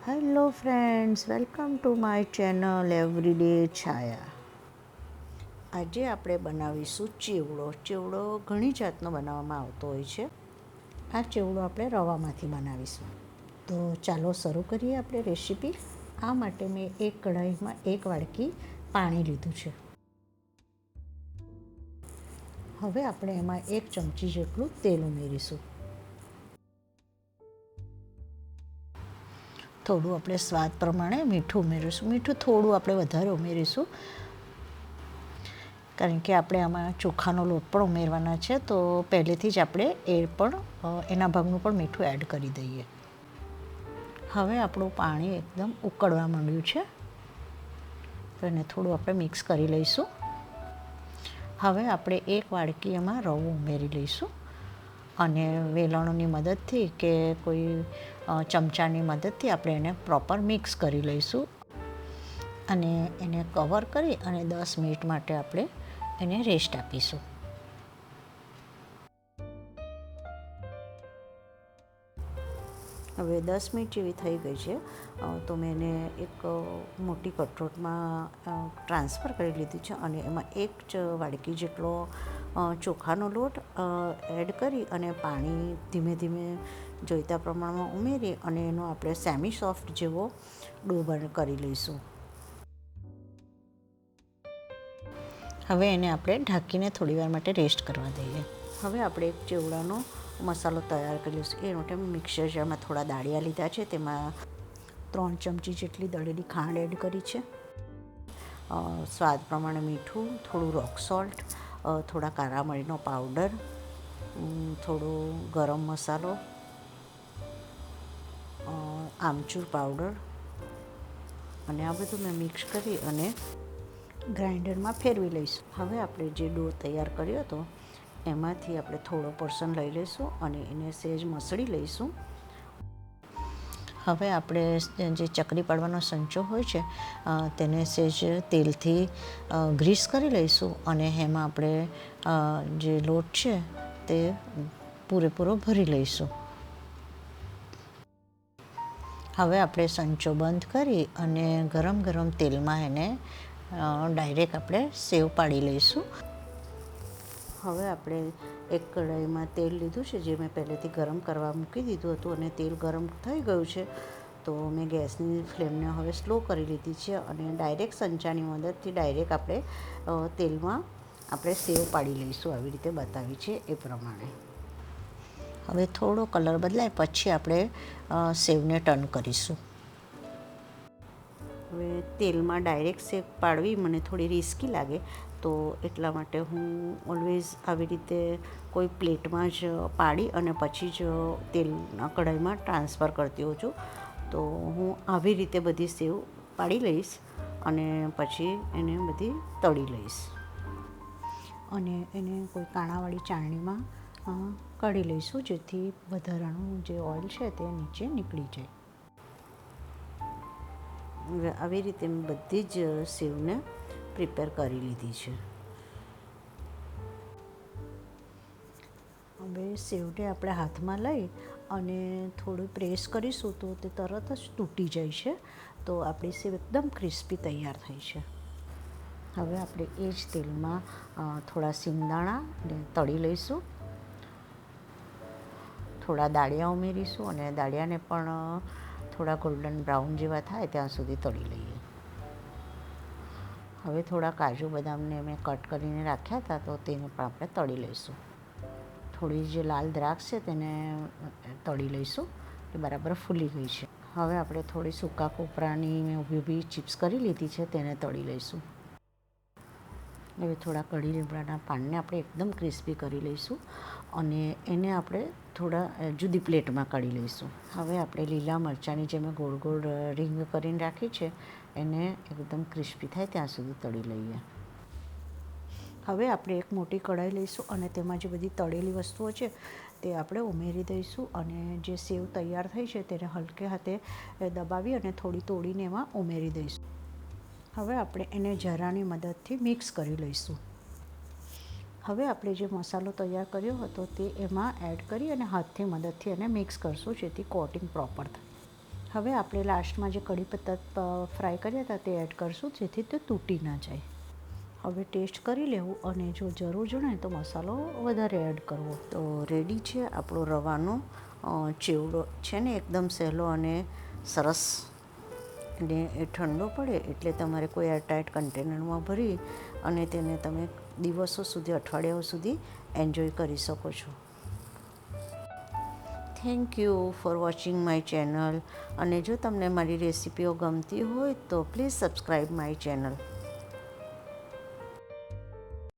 Hello friends, welcome to my channel everyday Chhaya. આજે આપણે બનાવીશું ચેવડો. ચેવડો ઘણી જાતનો બનાવવામાં આવતો હોય છે. આ ચેવડો આપણે રવામાંથી બનાવીશું. તો ચાલો શરૂ કરીએ આપણે રેસીપી. આ માટે મેં એક કઢાઈમાં 1 વાડકી પાણી લીધું છે. હવે આપણે એમાં 1 ચમચી જેટલું તેલ ઉમેરીશું. થોડું આપણે સ્વાદ પ્રમાણે મીઠું ઉમેરીશું. મીઠું થોડું આપણે વધારે ઉમેરીશું, કારણ કે આપણે આમાં ચોખાનો લોટ પણ ઉમેરવાના છે, તો પહેલેથી જ આપણે એના ભાગનું પણ મીઠું એડ કરી દઈએ. હવે આપણું પાણી એકદમ ઉકળવા માંડ્યું છે, તો એને થોડું આપણે મિક્સ કરી લઈશું. હવે આપણે 1 વાડકી એમાં રવો ઉમેરી લઈશું અને વેલણની મદદથી કે કોઈ ચમચાની મદદથી આપણે એને પ્રોપર મિક્સ કરી લઈશું અને એને કવર કરી અને 10 મિનિટ માટે આપણે એને રેસ્ટ આપીશું. હવે 10 મિનિટ જેવી થઈ ગઈ છે, તો મેં એને એક મોટી કટોરમાં ટ્રાન્સફર કરી લીધી છે અને એમાં 1 વાડકી જેટલો ચોખાનો લોટ એડ કરી અને પાણી ધીમે ધીમે જોઈતા પ્રમાણમાં ઉમેરી અને એનો આપણે સેમી સોફ્ટ જેવો ડો કરી લઈશું. હવે એને આપણે ઢાંકીને થોડીવાર માટે રેસ્ટ કરવા દઈએ. હવે આપણે એક ચેવડાનો મસાલો તૈયાર કરી લઈશું. એ માટે મેં મિક્સર જારમાં થોડા દાળિયા લીધા છે, તેમાં 3 ચમચી જેટલી દળેલી ખાંડ એડ કરી છે, સ્વાદ પ્રમાણે મીઠું, થોડું રોક સોલ્ટ, થોડા કાળા મરીનો પાવડર, થોડો ગરમ મસાલો, આમચૂર પાવડર, અને આ બધું મેં મિક્સ કરી અને ગ્રાઇન્ડરમાં ફેરવી લઈશું. હવે આપણે જે ડો તૈયાર કર્યો હતો એમાંથી આપણે થોડો પોર્શન લઈ લઈશું અને એને સહેજ મસળી લઈશું. હવે આપણે જે ચકરી પાડવાનો સંચો હોય છે તેને સહેજ તેલથી ગ્રીસ કરી લઈશું અને એમાં આપણે જે લોટ છે તે પૂરેપૂરો ભરી લઈશું. હવે આપણે સંચો બંધ કરી અને ગરમ ગરમ તેલમાં એને ડાયરેક્ટ આપણે સેવ પાડી લઈશું. હવે આપણે એક કઢાઈમાં તેલ લીધું છે, જે મેં પહેલેથી ગરમ કરવા મૂકી દીધું હતું અને તેલ ગરમ થઈ ગયું છે, તો મેં ગેસની ફ્લેમને હવે સ્લો કરી લીધી છે અને ડાયરેક્ટ સંચાની મદદથી ડાયરેક્ટ આપણે તેલમાં આપણે સેવ પાડી લઈશું. આવી રીતે બતાવી છે એ પ્રમાણે. હવે થોડો કલર બદલાય પછી આપણે સેવને ટર્ન કરીશું. હવે તેલમાં ડાયરેક્ટ સેવ પાડવી મને થોડી રિસ્કી લાગે, તો એટલા માટે હું ઓલવેઝ આવી રીતે કોઈ પ્લેટમાં જ પાડી અને પછી જ તેલના કઢાઈમાં ટ્રાન્સફર કરતી હોઉં છું. તો હું આવી રીતે બધી સેવ પાડી લઈશ અને પછી એને બધી તળી લઈશ અને એને કોઈ કાણાવાળી ચાળણીમાં કાઢી લઈશું, જેથી વધારાનું જે ઓઇલ છે તે નીચે નીકળી જાય. આવી રીતે મેં બધી જ સેવને પ્રિપેર કરી લીધી છે. હવે સેવને આપણે હાથમાં લઈ અને થોડું પ્રેસ કરીશું તો તે તરત જ તૂટી જાય છે, તો આપણી સેવ એકદમ ક્રિસ્પી તૈયાર થઈ છે. હવે આપણે એ જ તેલમાં થોડા સિંગદાણા તળી લઈશું, થોડા દાળિયા ઉમેરીશું અને દાળિયાને પણ થોડા ગોલ્ડન બ્રાઉન જેવા થાય ત્યાં સુધી તળી લઈએ. હવે થોડા કાજુ બદામને મેં કટ કરીને રાખ્યા હતા, તો તેને પણ આપણે તળી લઈશું. થોડી જે લાલ દ્રાક્ષ છે તેને તળી લઈશું, એ બરાબર ફૂલી ગઈ છે. હવે આપણે થોડી સૂકા કોપરાની મેં ઊભી ઊભી ચિપ્સ કરી લીધી છે, તેને તળી લઈશું. હવે થોડા કઢી લીમડાના પાનને આપણે એકદમ ક્રિસ્પી કરી લઈશું અને એને આપણે થોડા જુદી પ્લેટમાં કાઢી લઈશું. હવે આપણે લીલા મરચાંની જે મેં ગોળ ગોળ રીંગ કરીને રાખી છે એને એકદમ ક્રિસ્પી થાય ત્યાં સુધી તળી લઈએ. હવે આપણે એક મોટી કઢાઈ લઈશું અને તેમાં જે બધી તળેલી વસ્તુઓ છે તે આપણે ઉમેરી દઈશું અને જે સેવ તૈયાર થઈ છે તેને હલકે હાથે દબાવી અને થોડી તોડીને એમાં ઉમેરી દઈશું. હવે આપણે એને જરાની મદદથી મિક્સ કરી લઈશું. હવે આપણે જે મસાલો તૈયાર કર્યો હતો તે એમાં એડ કરી અને હાથની મદદથી એને મિક્સ કરશું, જેથી કોટિંગ પ્રોપર થાય. હવે આપણે લાસ્ટમાં જે કઢી પત્તા ફ્રાય કર્યા હતા તે એડ કરશું, જેથી તે તૂટી ના જાય. હવે ટેસ્ટ કરી લેવું અને જો જરૂર જણાય તો મસાલો વધારે એડ કરવો. તો રેડી છે આપણો રવાનો ચેવડો છે ને, એકદમ સહેલો અને સરસ. અને એ ઠંડો પડે એટલે તમારે કોઈ એરટાઇટ કન્ટેનરમાં ભરી અને તેને તમે દિવસો સુધી, અઠવાડિયાઓ સુધી એન્જોય કરી શકો છો. Thank you for watching my channel. અને જો તમને મારી રેસિપીઓ ગમતી હોય તો પ્લીઝ સબસ્ક્રાઈબ માય ચેનલ.